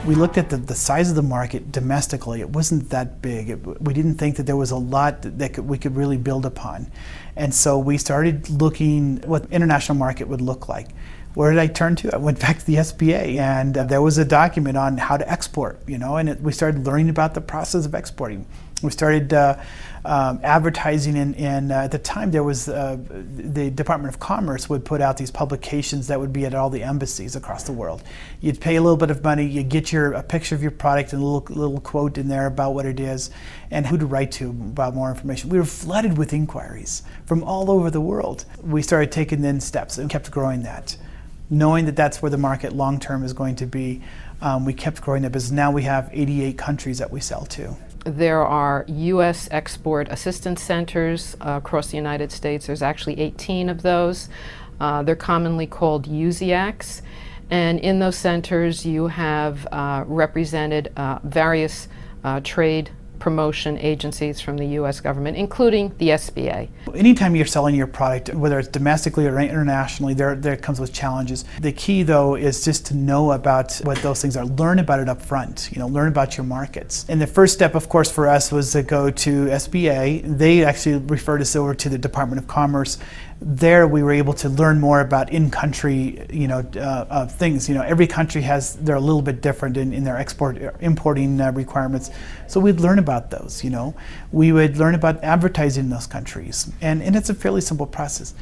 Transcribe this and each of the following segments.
We looked at the size of the market domestically. It wasn't that big. We didn't think that there was a lot that we could really build upon. And so we started looking what the international market would look like. Where did I turn to? I went back to the SBA, and there was a document on how to export, and we started learning about the process of exporting. We started advertising at the time there was the Department of Commerce would put out these publications that would be at all the embassies across the world. You'd pay a little bit of money, you'd get a picture of your product and a little quote in there about what it is and who to write to about more information. We were flooded with inquiries from all over the world. We started taking then steps and kept growing that. Knowing that that's where the market long term is going to be, we kept growing that business. Now we have 88 countries that we sell to. There are U.S. export assistance centers across the United States. There's actually 18 of those. They're commonly called USIACs. And in those centers you have represented various trade promotion agencies from the U.S. government, including the SBA. Anytime you're selling your product, whether it's domestically or internationally, there comes with challenges. The key, though, is just to know about what those things are. Learn about it up front. Learn about your markets. And the first step, of course, for us was to go to SBA. They actually referred us over to the Department of Commerce. There we were able to learn more about in-country, things. Every country they're a little bit different in their importing requirements. So we'd learn about those. We would learn about advertising in those countries, and it's a fairly simple process.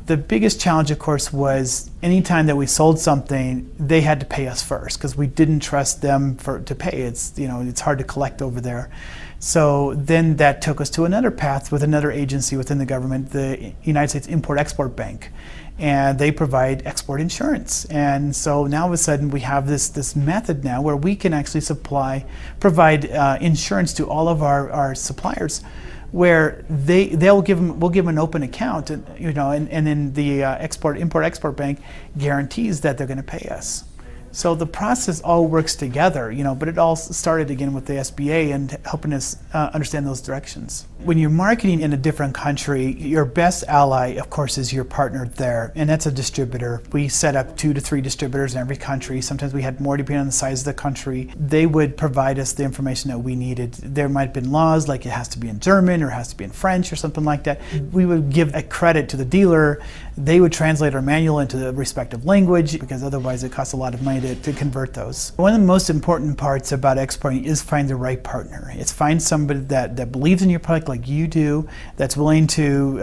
The biggest challenge, of course, was anytime that we sold something, they had to pay us first because we didn't trust them to pay. It's hard to collect over there. So then that took us to another path with another agency within the government, the United States Import-Export Bank. And they provide export insurance. And so now all of a sudden we have this method now where we can actually provide insurance to all of our suppliers, where we'll give them an open account, and then the Import-Export Bank guarantees that they're going to pay us. So the process all works together, but it all started again with the SBA and helping us understand those directions. When you're marketing in a different country, your best ally, of course, is your partner there, and that's a distributor. We set up 2 to 3 distributors in every country. Sometimes we had more depending on the size of the country. They would provide us the information that we needed. There might have been laws like it has to be in German or it has to be in French or something like that. We would give a credit to the dealer. They would translate our manual into the respective language because otherwise it costs a lot of money to convert those. One of the most important parts about exporting is find the right partner. It's find somebody that believes in your product like you do, that's willing to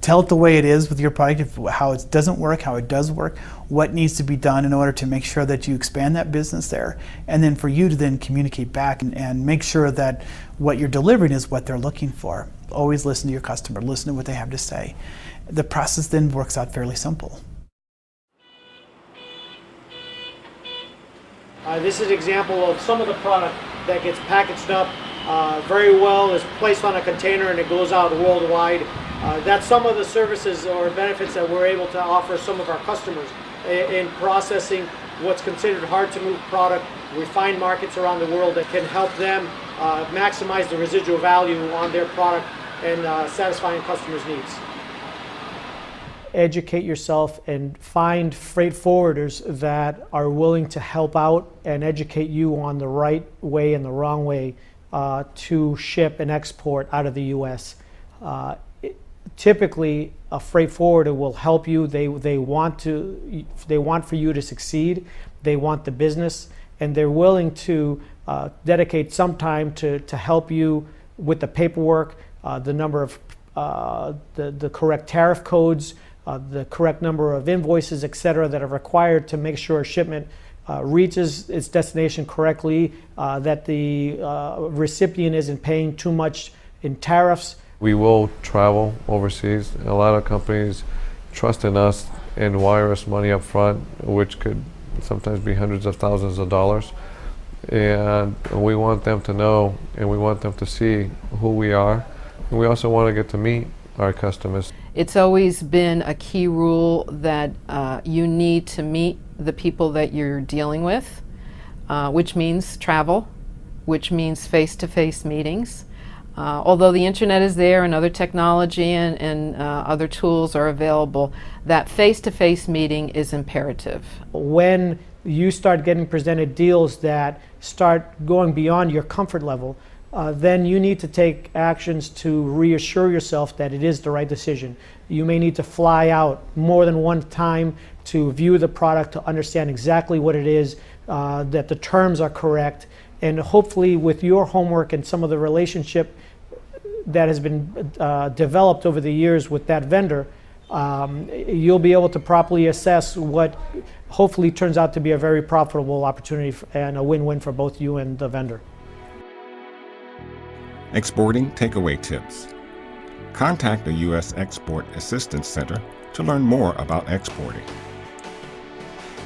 tell it the way it is with your product, how it doesn't work, how it does work, what needs to be done in order to make sure that you expand that business there, and then for you to then communicate back and make sure that what you're delivering is what they're looking for. Always listen to your customer, listen to what they have to say. The process then works out fairly simple. This is an example of some of the product that gets packaged up very well, is placed on a container, and it goes out worldwide. That's some of the services or benefits that we're able to offer some of our customers in processing what's considered hard to move product. We find markets around the world that can help them maximize the residual value on their product and satisfying customers' needs. Educate yourself and find freight forwarders that are willing to help out and educate you on the right way and the wrong way to ship and export out of the U.S. Typically, a freight forwarder will help you. They want for you to succeed. They want the business, and they're willing to dedicate some time to help you with the paperwork, the number of the correct tariff codes, the correct number of invoices, etc., that are required to make sure a shipment reaches its destination correctly, that the recipient isn't paying too much in tariffs. We will travel overseas. A lot of companies trust in us and wire us money up front, which could sometimes be hundreds of thousands of dollars. And we want them to know, and we want them to see who we are. And we also want to get to meet our customers. It's always been a key rule that you need to meet the people that you're dealing with, which means travel, which means face-to-face meetings. Although the internet is there and other technology and other tools are available, that face-to-face meeting is imperative. When you start getting presented deals that start going beyond your comfort level, then you need to take actions to reassure yourself that it is the right decision. You may need to fly out more than one time to view the product, to understand exactly what it is, that the terms are correct, and hopefully with your homework and some of the relationship that has been developed over the years with that vendor, you'll be able to properly assess what hopefully turns out to be a very profitable opportunity and a win-win for both you and the vendor. Exporting takeaway tips. Contact the U.S. Export Assistance Center to learn more about exporting.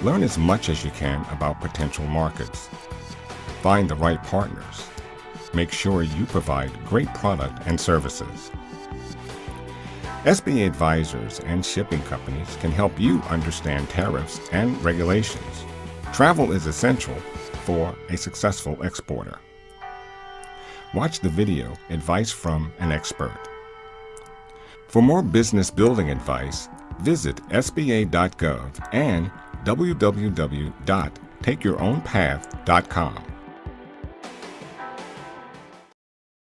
Learn as much as you can about potential markets. Find the right partners. Make sure you provide great product and services. SBA advisors and shipping companies can help you understand tariffs and regulations. Travel is essential for a successful exporter. Watch the video Advice from an Expert. For more business building advice, visit sba.gov and www.takeyourownpath.com.